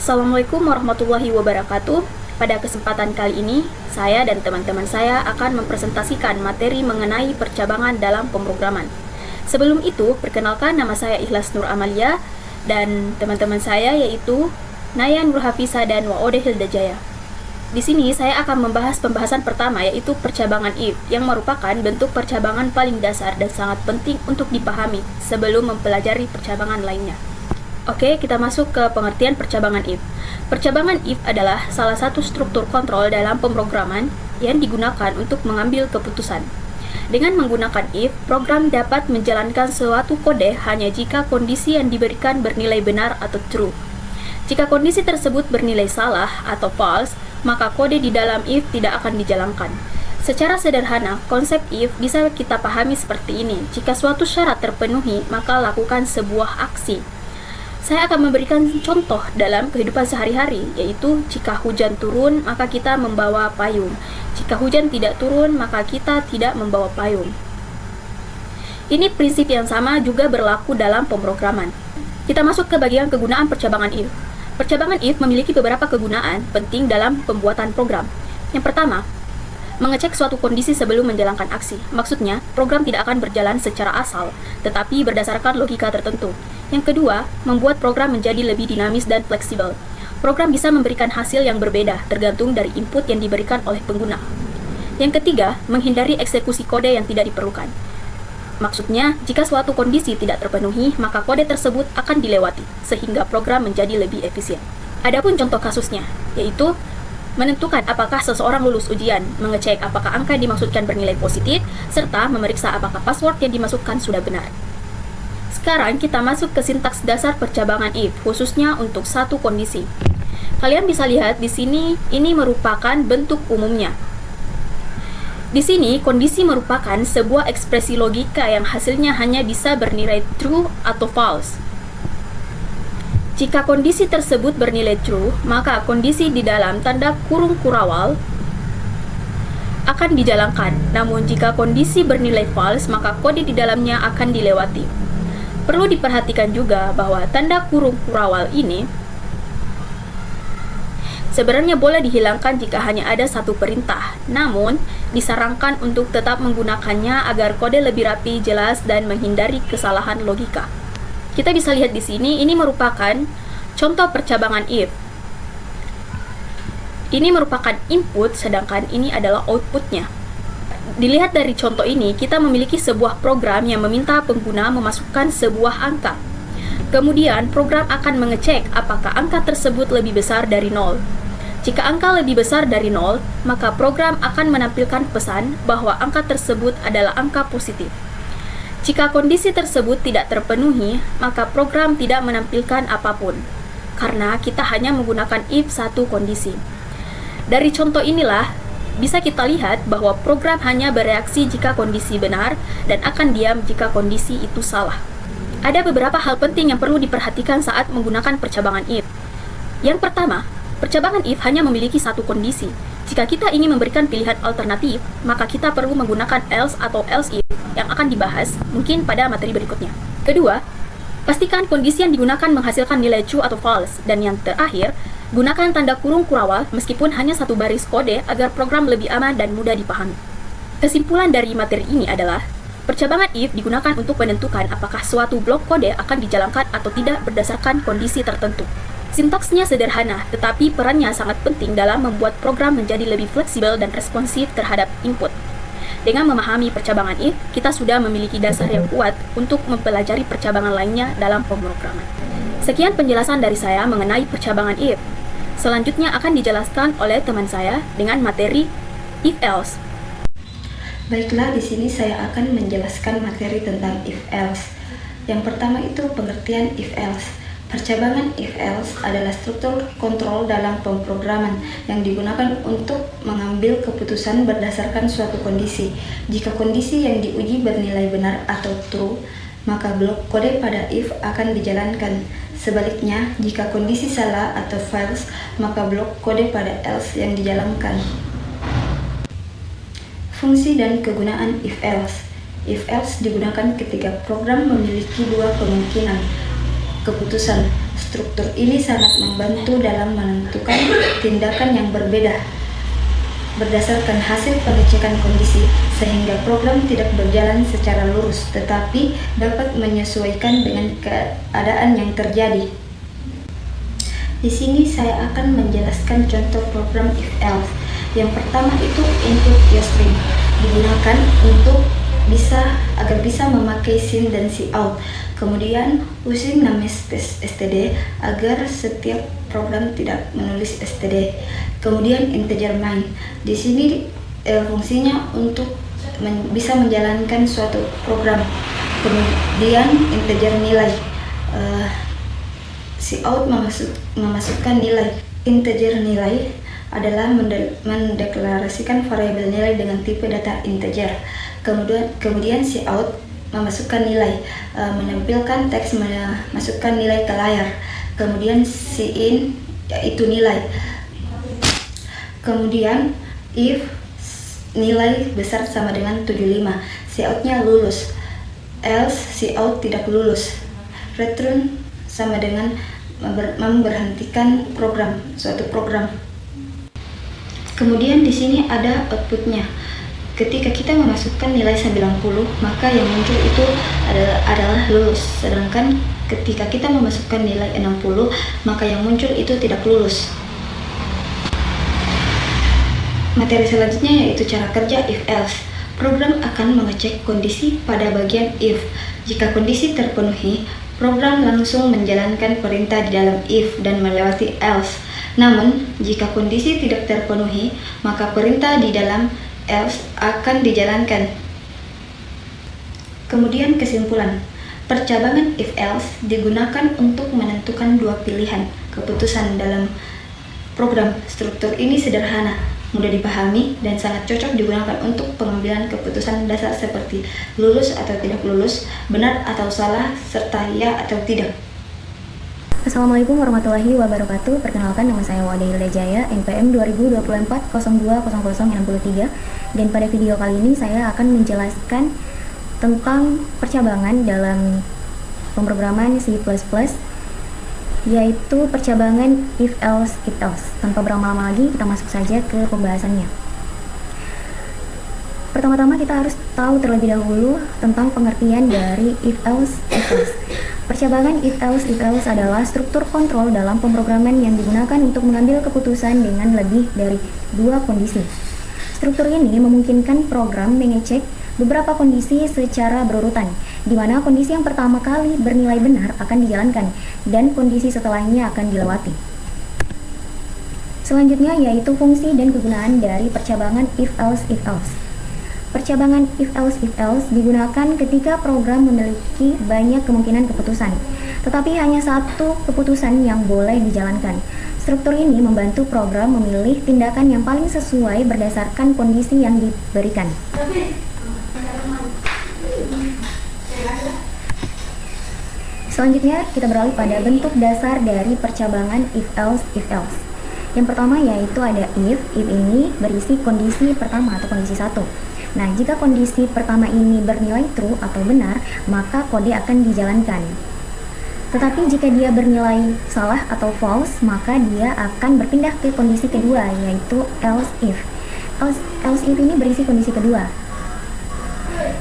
Assalamualaikum warahmatullahi wabarakatuh. Pada kesempatan kali ini, saya dan teman-teman saya akan mempresentasikan materi mengenai percabangan dalam pemrograman. Sebelum itu, perkenalkan nama saya Ikhlas Nur Amalia dan teman-teman saya yaitu Naya Nur Hafisa dan Waode Hilda Jaya. Di sini saya akan membahas pembahasan pertama yaitu percabangan if yang merupakan bentuk percabangan paling dasar dan sangat penting untuk dipahami sebelum mempelajari percabangan lainnya. Oke, kita masuk ke pengertian percabangan if. Percabangan if adalah salah satu struktur kontrol dalam pemrograman yang digunakan untuk mengambil keputusan. Dengan menggunakan if, program dapat menjalankan suatu kode hanya jika kondisi yang diberikan bernilai benar atau true. Jika kondisi tersebut bernilai salah atau false, maka kode di dalam if tidak akan dijalankan. Secara sederhana, konsep if bisa kita pahami seperti ini. Jika suatu syarat terpenuhi, maka lakukan sebuah aksi. Saya akan memberikan contoh dalam kehidupan sehari-hari, yaitu jika hujan turun, maka kita membawa payung. Jika hujan tidak turun, maka kita tidak membawa payung. Ini prinsip yang sama juga berlaku dalam pemrograman. Kita masuk ke bagian kegunaan percabangan if. Percabangan if memiliki beberapa kegunaan penting dalam pembuatan program. Yang pertama, mengecek suatu kondisi sebelum menjalankan aksi. Maksudnya, program tidak akan berjalan secara asal, tetapi berdasarkan logika tertentu. Yang kedua, membuat program menjadi lebih dinamis dan fleksibel. Program bisa memberikan hasil yang berbeda, tergantung dari input yang diberikan oleh pengguna. Yang ketiga, menghindari eksekusi kode yang tidak diperlukan. Maksudnya, jika suatu kondisi tidak terpenuhi, maka kode tersebut akan dilewati, sehingga program menjadi lebih efisien. Adapun contoh kasusnya, yaitu menentukan apakah seseorang lulus ujian, mengecek apakah angka yang dimaksudkan bernilai positif, serta memeriksa apakah password yang dimasukkan sudah benar. Sekarang kita masuk ke sintaks dasar percabangan if, khususnya untuk satu kondisi. Kalian bisa lihat di sini, ini merupakan bentuk umumnya. Di sini, kondisi merupakan sebuah ekspresi logika yang hasilnya hanya bisa bernilai true atau false. Jika kondisi tersebut bernilai true, maka kondisi di dalam tanda kurung kurawal akan dijalankan. Namun jika kondisi bernilai false, maka kode di dalamnya akan dilewati. Perlu diperhatikan juga bahwa tanda kurung kurawal ini sebenarnya boleh dihilangkan jika hanya ada satu perintah. Namun, disarankan untuk tetap menggunakannya agar kode lebih rapi, jelas, dan menghindari kesalahan logika. Kita bisa lihat di sini, ini merupakan contoh percabangan if. Ini merupakan input, sedangkan ini adalah outputnya. Dilihat dari contoh ini, kita memiliki sebuah program yang meminta pengguna memasukkan sebuah angka. Kemudian, program akan mengecek apakah angka tersebut lebih besar dari 0. Jika angka lebih besar dari 0, maka program akan menampilkan pesan bahwa angka tersebut adalah angka positif. Jika kondisi tersebut tidak terpenuhi, maka program tidak menampilkan apapun, karena kita hanya menggunakan if satu kondisi. Dari contoh inilah, bisa kita lihat bahwa program hanya bereaksi jika kondisi benar dan akan diam jika kondisi itu salah. Ada beberapa hal penting yang perlu diperhatikan saat menggunakan percabangan if. Yang pertama, percabangan if hanya memiliki satu kondisi. Jika kita ingin memberikan pilihan alternatif, maka kita perlu menggunakan else atau else if yang akan dibahas mungkin pada materi berikutnya. Kedua, pastikan kondisi yang digunakan menghasilkan nilai true atau false. Dan yang terakhir, gunakan tanda kurung kurawal meskipun hanya satu baris kode agar program lebih aman dan mudah dipahami. Kesimpulan dari materi ini adalah, percabangan if digunakan untuk menentukan apakah suatu blok kode akan dijalankan atau tidak berdasarkan kondisi tertentu. Sintaksnya sederhana, tetapi perannya sangat penting dalam membuat program menjadi lebih fleksibel dan responsif terhadap input. Dengan memahami percabangan if, kita sudah memiliki dasar yang kuat untuk mempelajari percabangan lainnya dalam pemrograman. Sekian penjelasan dari saya mengenai percabangan if. Selanjutnya akan dijelaskan oleh teman saya dengan materi if else. Baiklah, di sini saya akan menjelaskan materi tentang if else. Yang pertama itu pengertian if else. Percabangan if else adalah struktur kontrol dalam pemrograman yang digunakan untuk mengambil keputusan berdasarkan suatu kondisi. Jika kondisi yang diuji bernilai benar atau true, maka blok kode pada if akan dijalankan. Sebaliknya, jika kondisi salah atau false, maka blok kode pada else yang dijalankan. Fungsi dan kegunaan if else. If else digunakan ketika program memiliki dua kemungkinan. keputusan. Struktur ini sangat membantu dalam menentukan tindakan yang berbeda berdasarkan hasil pengecekan kondisi, sehingga program tidak berjalan secara lurus, tetapi dapat menyesuaikan dengan keadaan yang terjadi. Di sini saya akan menjelaskan contoh program if-else. Yang pertama itu input stream digunakan untuk agar bisa memakai sin dan cout. Kemudian using namespace std agar setiap program tidak menulis std. Kemudian integer main. Di sini fungsinya untuk bisa menjalankan suatu program. Kemudian integer nilai. Cout memasukkan nilai. Integer nilai adalah mendeklarasikan variabel nilai dengan tipe data integer. Kemudian cout memasukkan nilai, menampilkan teks, memasukkan nilai ke layar. Kemudian cin yaitu nilai. Kemudian if nilai besar sama dengan 75, cout-nya lulus. Else cout tidak lulus. Return sama dengan memberhentikan suatu program. Kemudian di sini ada outputnya. Ketika kita memasukkan nilai 90, maka yang muncul itu adalah lulus. Sedangkan ketika kita memasukkan nilai 60, maka yang muncul itu tidak lulus. Materi selanjutnya yaitu cara kerja if-else. Program akan mengecek kondisi pada bagian if. Jika kondisi terpenuhi, program langsung menjalankan perintah di dalam if dan melewati else. Namun, jika kondisi tidak terpenuhi, maka perintah di dalam else akan dijalankan. Kemudian kesimpulan, percabangan if-else digunakan untuk menentukan dua pilihan keputusan dalam program. Struktur ini sederhana, mudah dipahami, dan sangat cocok digunakan untuk pengambilan keputusan dasar seperti lulus atau tidak lulus, benar atau salah, serta ya atau tidak. Assalamualaikum warahmatullahi wabarakatuh. Perkenalkan, nama saya Wade Hilda Jaya, NPM 2024-02-0063. Dan pada video kali ini saya akan menjelaskan tentang percabangan dalam pemrograman C++, yaitu percabangan if-else. Tanpa berlama-lama lagi, kita masuk saja ke pembahasannya. Pertama-tama kita harus tahu terlebih dahulu tentang pengertian dari if-else. Percabangan if-else adalah struktur kontrol dalam pemrograman yang digunakan untuk mengambil keputusan dengan lebih dari dua kondisi. Struktur ini memungkinkan program mengecek beberapa kondisi secara berurutan, di mana kondisi yang pertama kali bernilai benar akan dijalankan dan kondisi setelahnya akan dilewati. Selanjutnya yaitu fungsi dan kegunaan dari percabangan if-else. Percabangan if-else digunakan ketika program memiliki banyak kemungkinan keputusan, tetapi hanya satu keputusan yang boleh dijalankan. Struktur ini membantu program memilih tindakan yang paling sesuai berdasarkan kondisi yang diberikan. Selanjutnya kita beralih pada bentuk dasar dari percabangan if-else. Yang pertama yaitu ada if ini berisi kondisi pertama atau kondisi 1. Nah, jika kondisi pertama ini bernilai true atau benar, maka kode akan dijalankan. Tetapi jika dia bernilai salah atau false, maka dia akan berpindah ke kondisi kedua, yaitu else if. Else if ini berisi kondisi kedua.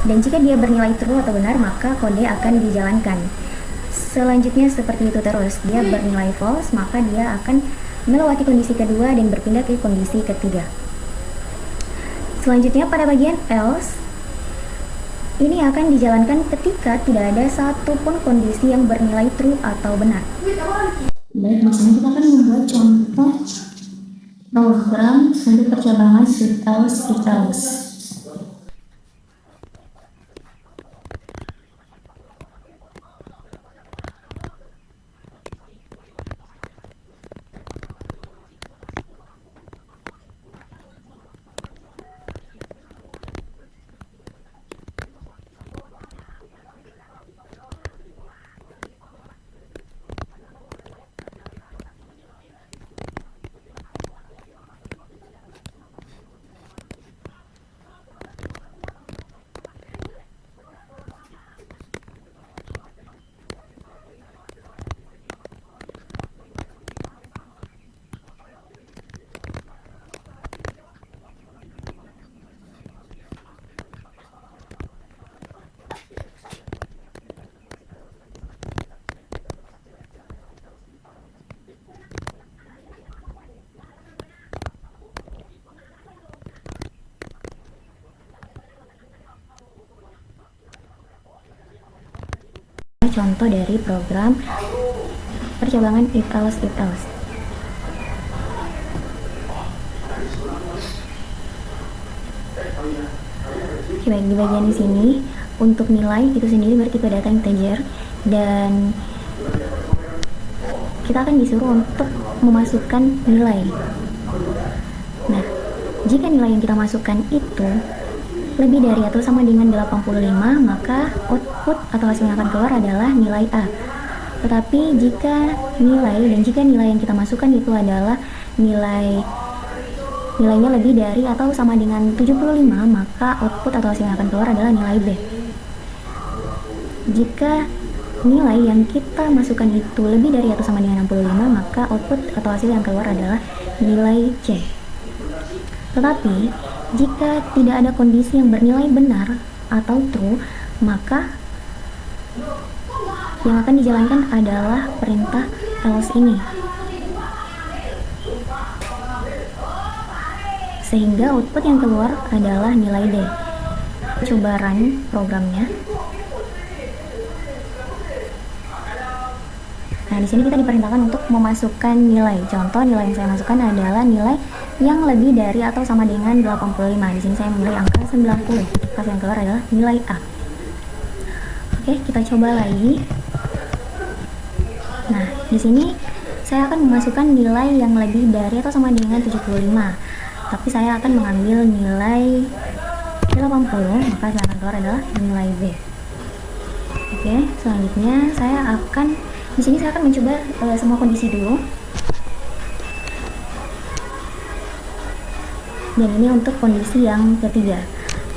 Dan jika dia bernilai true atau benar, maka kode akan dijalankan. Selanjutnya seperti itu terus. Dia bernilai false, maka dia akan melewati kondisi kedua dan berpindah ke kondisi ketiga. Selanjutnya pada bagian else, ini akan dijalankan ketika tidak ada satupun kondisi yang bernilai true atau benar. Baik, di sini kita akan membuat contoh program untuk percabangan if-else. contoh dari program percabangan if else. Oke, baik, di bagian di sini untuk nilai itu sendiri bertipe data integer, dan kita akan disuruh untuk memasukkan nilai. Nah, jika nilai yang kita masukkan itu lebih dari atau sama dengan 85, maka output atau hasil yang akan keluar adalah nilai A. Tetapi jika nilai yang kita masukkan itu adalah nilainya lebih dari atau sama dengan 75, maka output atau hasil yang akan keluar adalah nilai B. Jika nilai yang kita masukkan itu lebih dari atau sama dengan 65, maka output atau hasil yang keluar adalah nilai C. Tetapi jika tidak ada kondisi yang bernilai benar atau true, maka yang akan dijalankan adalah perintah else ini, sehingga output yang keluar adalah nilai D. Coba run programnya. Nah, di sini kita diperintahkan untuk memasukkan nilai. Contoh nilai yang saya masukkan adalah nilai yang lebih dari atau sama dengan 85. Di sini saya memilih angka 90. Hasil yang keluar adalah nilai A. Oke, kita coba lagi. Nah, di sini saya akan memasukkan nilai yang lebih dari atau sama dengan 75. Tapi saya akan mengambil nilai 80, maka yang akan keluar adalah nilai B. Oke, selanjutnya di sini saya akan mencoba semua kondisi dulu. Dan ini untuk kondisi yang ketiga.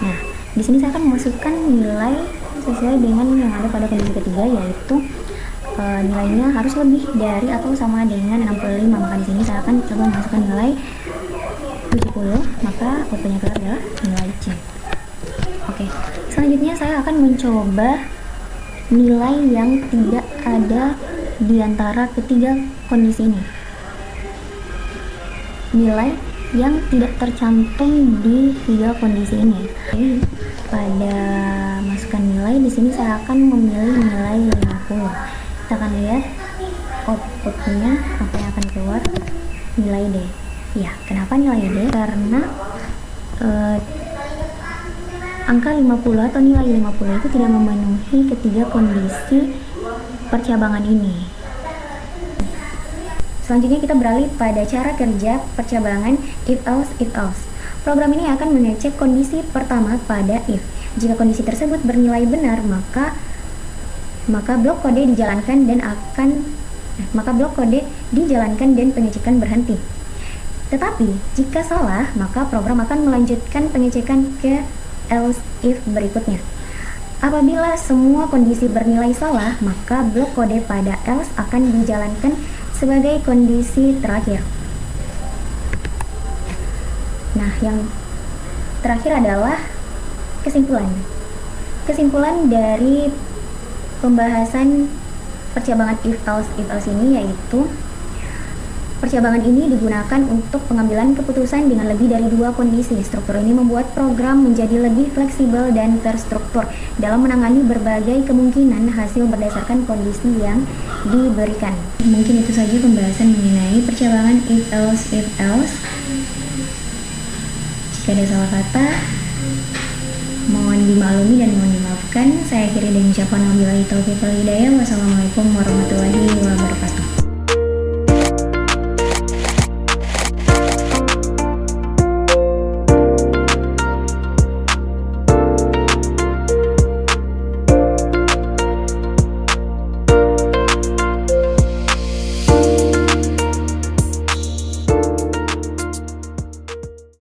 Nah, di sini saya akan memasukkan nilai sesuai dengan yang ada pada kondisi ketiga, yaitu nilainya harus lebih dari atau sama dengan 65. Maka di sini saya akan coba memasukkan nilai 70, maka outputnya keluar adalah nilai C. Oke, selanjutnya saya akan mencoba nilai yang tidak ada di antara ketiga kondisi ini. Nilai yang tidak tercantum di tiga kondisi ini. Oke, pada masukkan nilai di sini saya akan memilih nilai 50. Kita akan lihat outputnya apa yang akan keluar, nilai D. Ya, kenapa nilai D? Karena angka 50 atau nilai 50 itu tidak memenuhi ketiga kondisi percabangan ini. Selanjutnya kita beralih pada cara kerja percabangan if else. Program ini akan mengecek kondisi pertama pada if. Jika kondisi tersebut bernilai benar, maka blok kode dijalankan dan pengecekan berhenti. Tetapi jika salah, maka program akan melanjutkan pengecekan ke else if berikutnya. Apabila semua kondisi bernilai salah, maka blok kode pada else akan dijalankan sebagai kondisi terakhir. Nah, yang terakhir adalah kesimpulan. Kesimpulan dari pembahasan percabangan if else ini yaitu percabangan ini digunakan untuk pengambilan keputusan dengan lebih dari dua kondisi. Struktur ini membuat program menjadi lebih fleksibel dan terstruktur dalam menangani berbagai kemungkinan hasil berdasarkan kondisi yang diberikan. Mungkin itu saja pembahasan mengenai percabangan if else. Jika ada salah kata, mohon dimaklumi dan mohon dimaafkan. Saya akhiri dengan ucapan wabillahi taufiq wal hidayah. Wassalamualaikum warahmatullahi wabarakatuh.